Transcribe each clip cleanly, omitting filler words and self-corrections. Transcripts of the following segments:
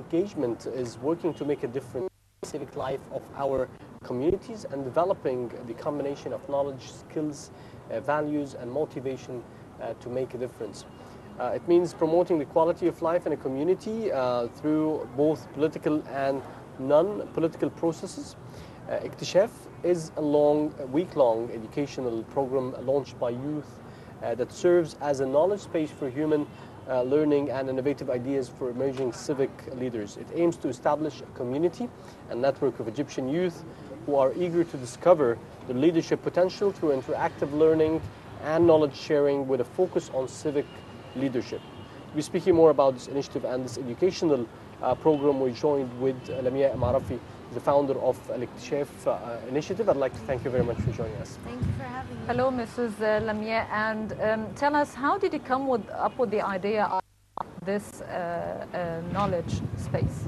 engagement is working to make a difference in the civic life of our communities and developing the combination of knowledge, skills, values, and motivation to make a difference. It means promoting the quality of life in a community through both political and non-political processes. اكتشاف is a week-long educational program launched by youth that serves as a knowledge space for human learning and innovative ideas for emerging civic leaders. It aims to establish a community and network of Egyptian youth who are eager to discover their leadership potential through interactive learning and knowledge sharing with a focus on civic leadership. To be speaking more about this initiative and this educational program, we joined with Lamya Marafi, the founder of Al-Iktishaf initiative. I'd like to thank you very much for joining us. Thank you for having me. Hello, Mrs. Lamya, and tell us, how did you come up with the idea of this knowledge space?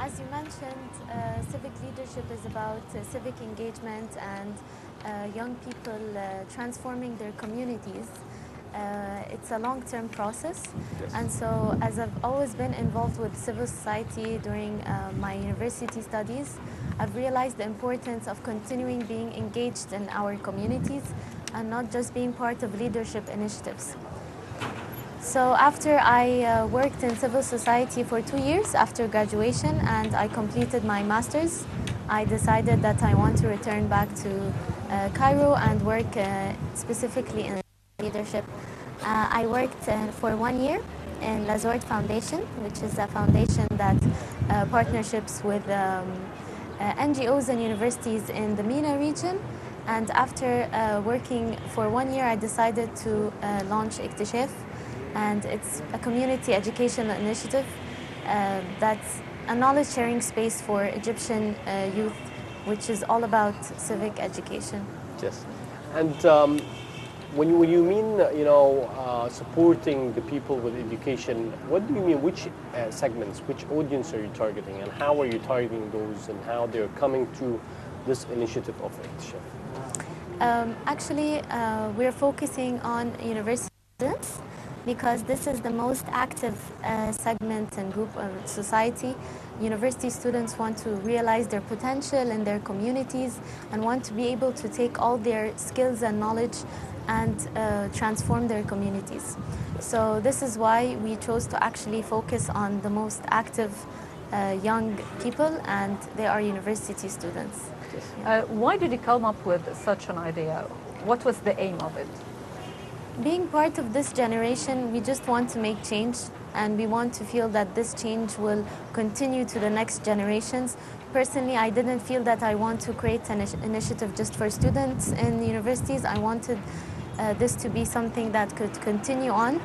As you mentioned, civic leadership is about civic engagement and young people transforming their communities. It's a long-term process, yes. And so as I've always been involved with civil society during my university studies, I've realized the importance of continuing being engaged in our communities and not just being part of leadership initiatives. So after I worked in civil society for 2 years after graduation and I completed my master's, I decided that I want to return back to Cairo and work specifically in leadership. I worked for 1 year in Lazort Foundation, which is a foundation that partnerships with NGOs and universities in the MENA region. And after working for 1 year, I decided to launch Iktishaf, and it's a community educational initiative that's a knowledge sharing space for Egyptian youth, which is all about civic education. Yes, and when you mean, supporting the people with education, what do you mean? Which segments, which audience are you targeting, and how are you targeting those, and how they're coming to this initiative of Iktishaf? Actually, we're focusing on university students because this is the most active segment and group of society. University students want to realize their potential in their communities and want to be able to take all their skills and knowledge and transform their communities. So this is why we chose to actually focus on the most active young people, and they are university students. Why did you come up with such an idea? What was the aim of it? Being part of this generation, we just want to make change, and we want to feel that this change will continue to the next generations. Personally, I didn't feel that I want to create an initiative just for students in universities. I wanted this to be something that could continue on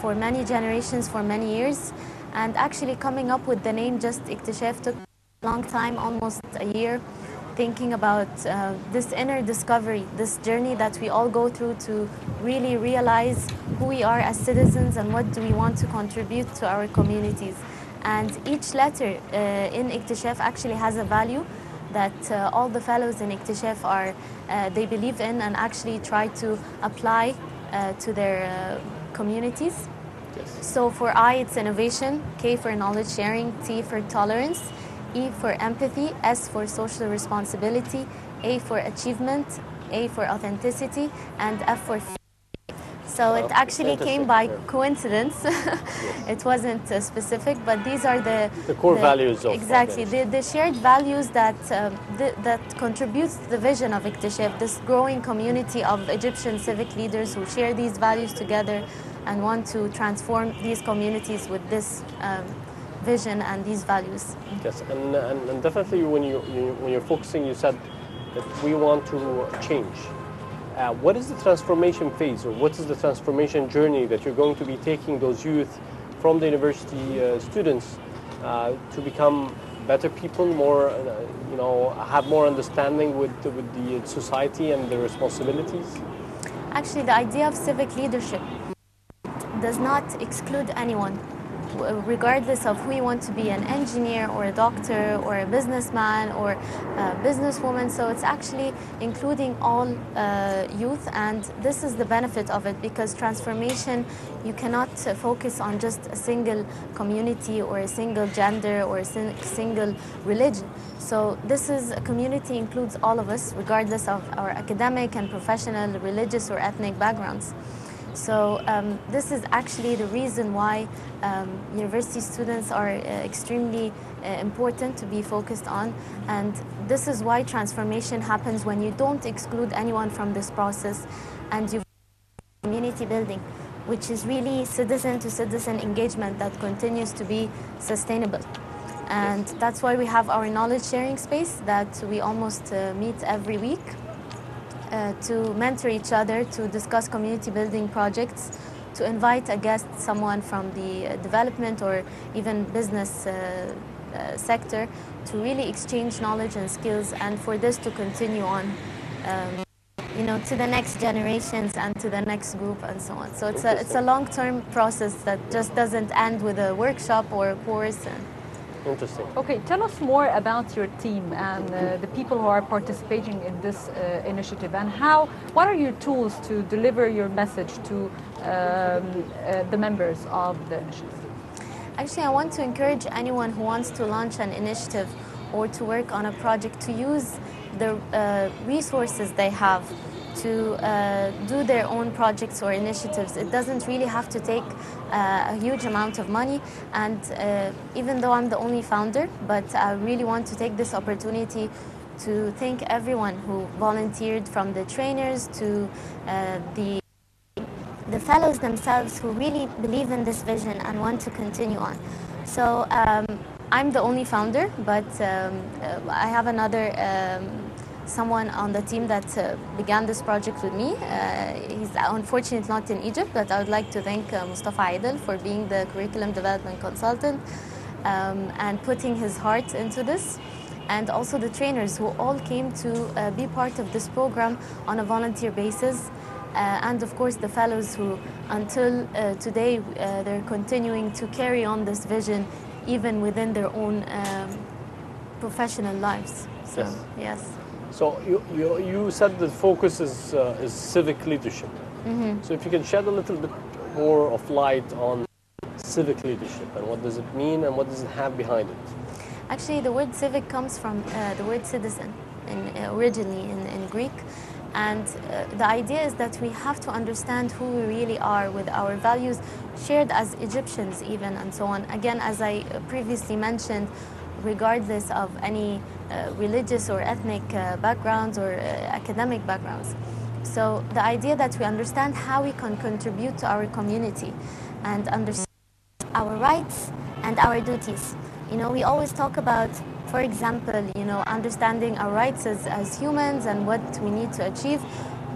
for many generations, for many years. And actually coming up with the name just Iktishaf took a long time, almost a year, thinking about this inner discovery, this journey that we all go through to really realize who we are as citizens and what do we want to contribute to our communities. And each letter in Iktishaf actually has a value that all the fellows in Iktishaf they believe in and actually try to apply to their communities. Yes. So for I, it's innovation, K for knowledge sharing, T for tolerance, E for empathy, S for social responsibility, A for achievement, A for authenticity, and F for So it actually came by coincidence. Yes. It wasn't specific, but these are the core values of exactly the shared values that that contributes to the vision of Iktishaf, this growing community of Egyptian civic leaders who share these values together and want to transform these communities with this vision and these values. Yes, and definitely when you're focusing, you said that we want to change. What is the transformation phase, or what is the transformation journey that you're going to be taking those youth from the university students to become better people, more, have more understanding with the society and their responsibilities? Actually, the idea of civic leadership does not exclude anyone. regardless of who you want to be, an engineer or a doctor or a businessman or a businesswoman. So it's actually including all youth, and this is the benefit of it, because transformation, you cannot focus on just a single community or a single gender or a single religion. So this is a community, includes all of us, regardless of our academic and professional, religious or ethnic backgrounds. So this is actually the reason why university students are extremely important to be focused on, and this is why transformation happens when you don't exclude anyone from this process, and you community building, which is really citizen-to-citizen engagement that continues to be sustainable. And that's why we have our knowledge sharing space that we almost meet every week to mentor each other, to discuss community building projects, to invite a guest, someone from the development or even business sector, to really exchange knowledge and skills, and for this to continue on you know, to the next generations and to the next group and so on. So it's a long-term process that just doesn't end with a workshop or a course. Interesting. Okay, tell us more about your team and the people who are participating in this initiative, and what are your tools to deliver your message to the members of the initiative? Actually, I want to encourage anyone who wants to launch an initiative or to work on a project to use the resources they have to do their own projects or initiatives. It doesn't really have to take a huge amount of money, and even though I'm the only founder, but I really want to take this opportunity to thank everyone who volunteered, from the trainers to the fellows themselves, who really believe in this vision and want to continue on. So I'm the only founder, but I have another someone on the team that began this project with me. He's unfortunately not in Egypt, but I would like to thank Mustafa Aidel for being the curriculum development consultant and putting his heart into this, and also the trainers who all came to be part of this program on a volunteer basis, and of course the fellows who until today they're continuing to carry on this vision even within their own professional lives. So, yes. So you said the focus is civic leadership. Mm-hmm. So if you can shed a little bit more of light on civic leadership, and what does it mean and what does it have behind it? Actually, the word civic comes from the word citizen, originally in Greek. And the idea is that we have to understand who we really are, with our values shared as Egyptians even, and so on. Again, as I previously mentioned, regardless of any religious or ethnic backgrounds or academic backgrounds. So the idea that we understand how we can contribute to our community and understand our rights and our duties. You know, we always talk about, for example, you know, understanding our rights as humans and what we need to achieve,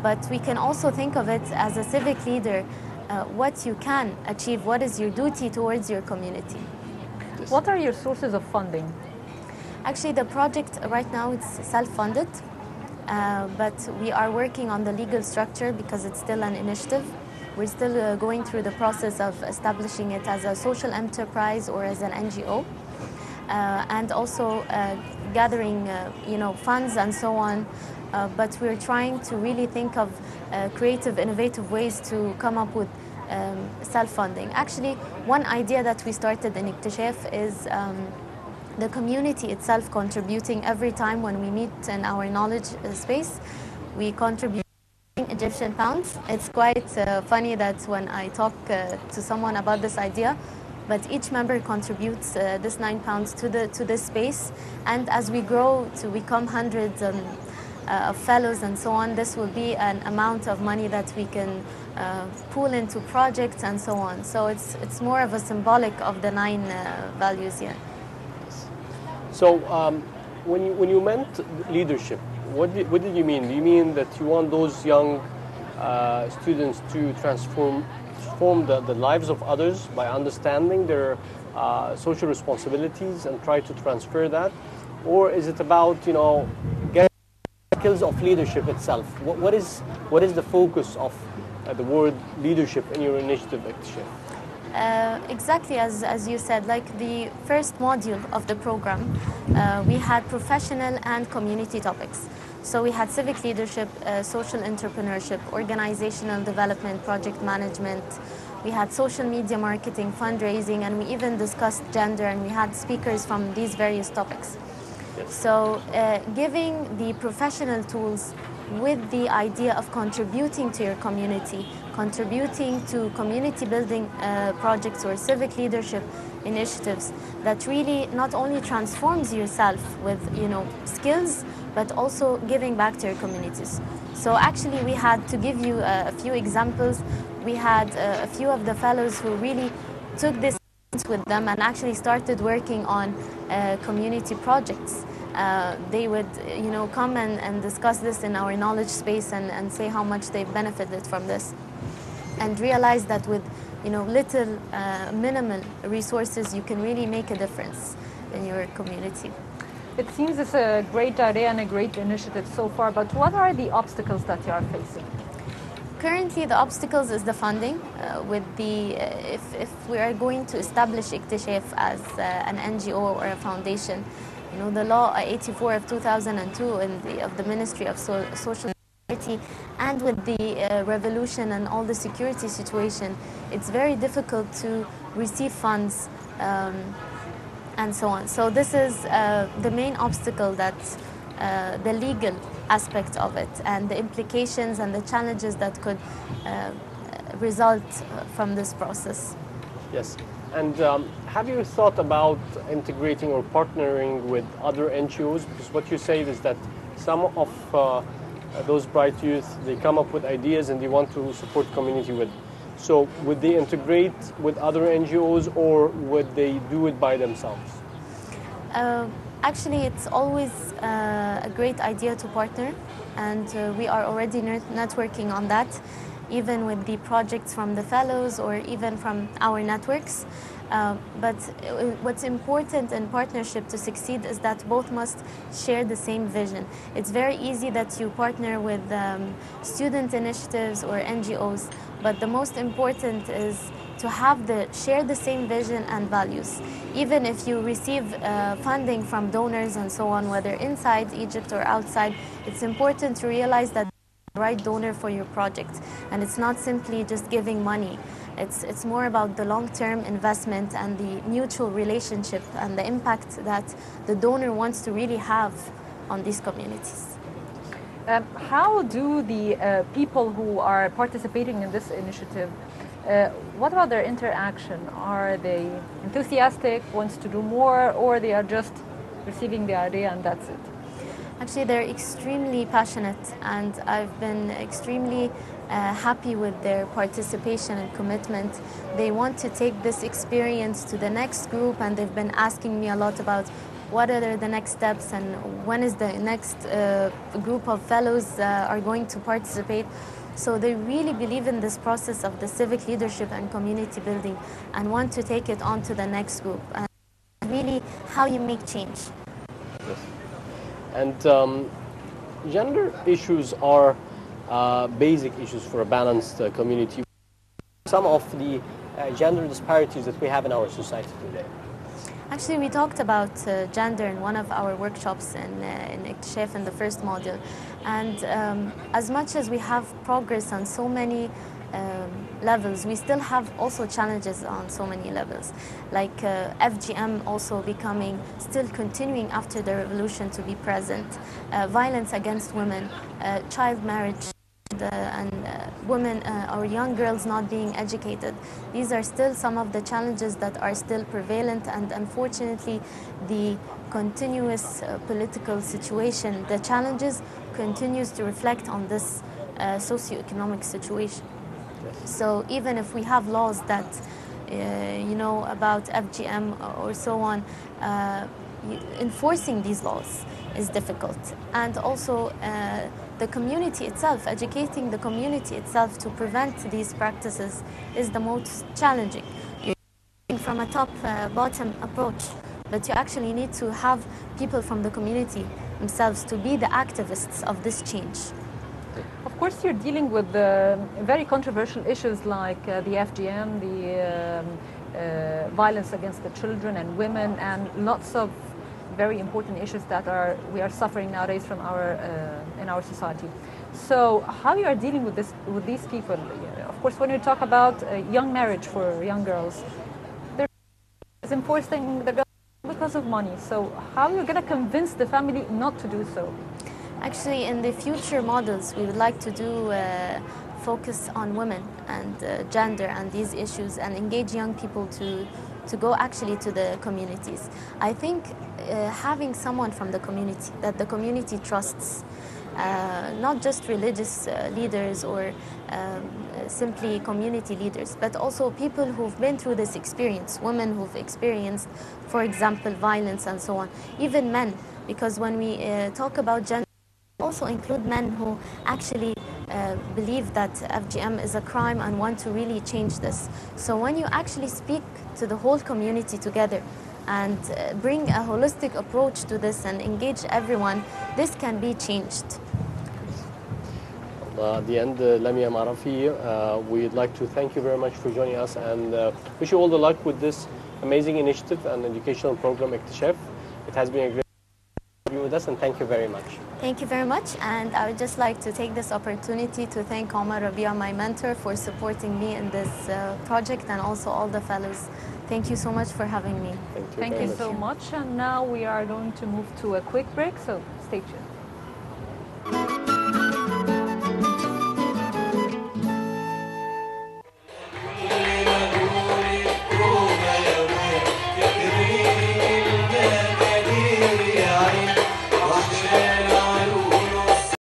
but we can also think of it as a civic leader, what you can achieve, what is your duty towards your community. What are your sources of funding? Actually, the project right now, it's self-funded, but we are working on the legal structure because it's still an initiative. We're still going through the process of establishing it as a social enterprise or as an NGO, and also gathering you know, funds and so on. But we're trying to really think of creative, innovative ways to come up with self-funding. Actually, one idea that we started in Iktishaf is the community itself contributing. Every time when we meet in our knowledge space, we contribute Egyptian pounds. It's quite funny that when I talk to someone about this idea, but each member contributes this £9 to this space, and as we grow to become hundreds of fellows and so on, this will be an amount of money that we can pool into projects and so on. So it's more of a symbolic of the 9 values here. So when you meant leadership, what did you mean? Do you mean that you want those young students to transform the lives of others by understanding their social responsibilities and try to transfer that? Or is it about, you know, getting skills of leadership itself? What is the focus of the word leadership in your initiative, Iktishaf? Exactly as you said, like the first module of the program, we had professional and community topics. So we had civic leadership, social entrepreneurship, organizational development, project management. We had social media marketing, fundraising, and we even discussed gender, and we had speakers from these various topics. Yes. So giving the professional tools with the idea of contributing to your community, contributing to community building projects or civic leadership initiatives that really not only transforms yourself with skills, but also giving back to your communities. So actually we had, to give you a few examples, we had a few of the fellows who really took this with them and actually started working on community projects. They would come and discuss this in our knowledge space and say how much they've benefited from this, and realize that with little minimal resources you can really make a difference in your community. It seems it's a great idea and a great initiative so far, but what are the obstacles that you are facing? Currently, the obstacles is the funding. With the if we are going to establish Iktishaf as an NGO or a foundation, the law 84 of 2002 of the Ministry of Social Security, and with the revolution and all the security situation, it's very difficult to receive funds and so on. So this is the main obstacle, that the legal aspect of it and the implications and the challenges that could result from this process. Yes. And have you thought about integrating or partnering with other NGOs? Because what you say is that some of those bright youth, they come up with ideas and they want to support community with. So would they integrate with other NGOs, or would they do it by themselves? Actually, it's always a great idea to partner, and we are already networking on that, even with the projects from the fellows or even from our networks. But what's important in partnership to succeed is that both must share the same vision. It's very easy that you partner with student initiatives or NGOs, but the most important is to share the same vision and values. Even if you receive funding from donors and so on, whether inside Egypt or outside, it's important to realize that the right donor for your project, and it's not simply just giving money. It's more about the long-term investment and the mutual relationship and the impact that the donor wants to really have on these communities. How do the people who are participating in this initiative, what about their interaction? Are they enthusiastic, wants to do more, or they are just receiving the idea and that's it? Actually, they're extremely passionate, and I've been extremely happy with their participation and commitment. They want to take this experience to the next group, and they've been asking me a lot about what are the next steps and when is the next group of fellows are going to participate. So they really believe in this process of the civic leadership and community building and want to take it on to the next group. And really how you make change. Yes. And gender issues are basic issues for a balanced community. Some of the gender disparities that we have in our society today. Actually, we talked about gender in one of our workshops in Iktishaf in the first module. And as much as we have progress on so many levels, we still have also challenges on so many levels. Like FGM also still continuing after the revolution to be present, violence against women, child marriage, and women or young girls not being educated. These are still some of the challenges that are still prevalent, and unfortunately the continuous political situation, the challenges continues to reflect on this socioeconomic situation. Yes. So even if we have laws that about FGM or so on, enforcing these laws is difficult, and also the community itself, educating the community itself to prevent these practices is the most challenging. You're from a top-bottom approach, but you actually need to have people from the community themselves to be the activists of this change. Of course, you're dealing with very controversial issues like the FGM, the violence against the children and women, and lots of very important issues that we are suffering nowadays from in our society. So, how you are dealing with these people? Of course, when you talk about young marriage for young girls, they're enforcing the girls because of money. So, how are you going to convince the family not to do so? Actually, in the future models, we would like to do focus on women and gender and these issues, and engage young people to go actually to the communities. I think having someone from the community that the community trusts, not just religious leaders or simply community leaders, but also people who've been through this experience, women who've experienced, for example, violence and so on, even men, because when we talk about gender, also include men who actually believe that FGM is a crime and want to really change this. So when you actually speak to the whole community together and bring a holistic approach to this and engage everyone, this can be changed. At the end, Lamya, Marafi, we'd like to thank you very much for joining us and wish you all the luck with this amazing initiative and educational program, Iktishaf. It has been a great interview with us, and thank you very much. Thank you very much, and I would just like to take this opportunity to thank Omar Rabia, my mentor, for supporting me in this project, and also all the fellows. Thank you so much for having me. Thank you so much. And now we are going to move to a quick break, so stay tuned.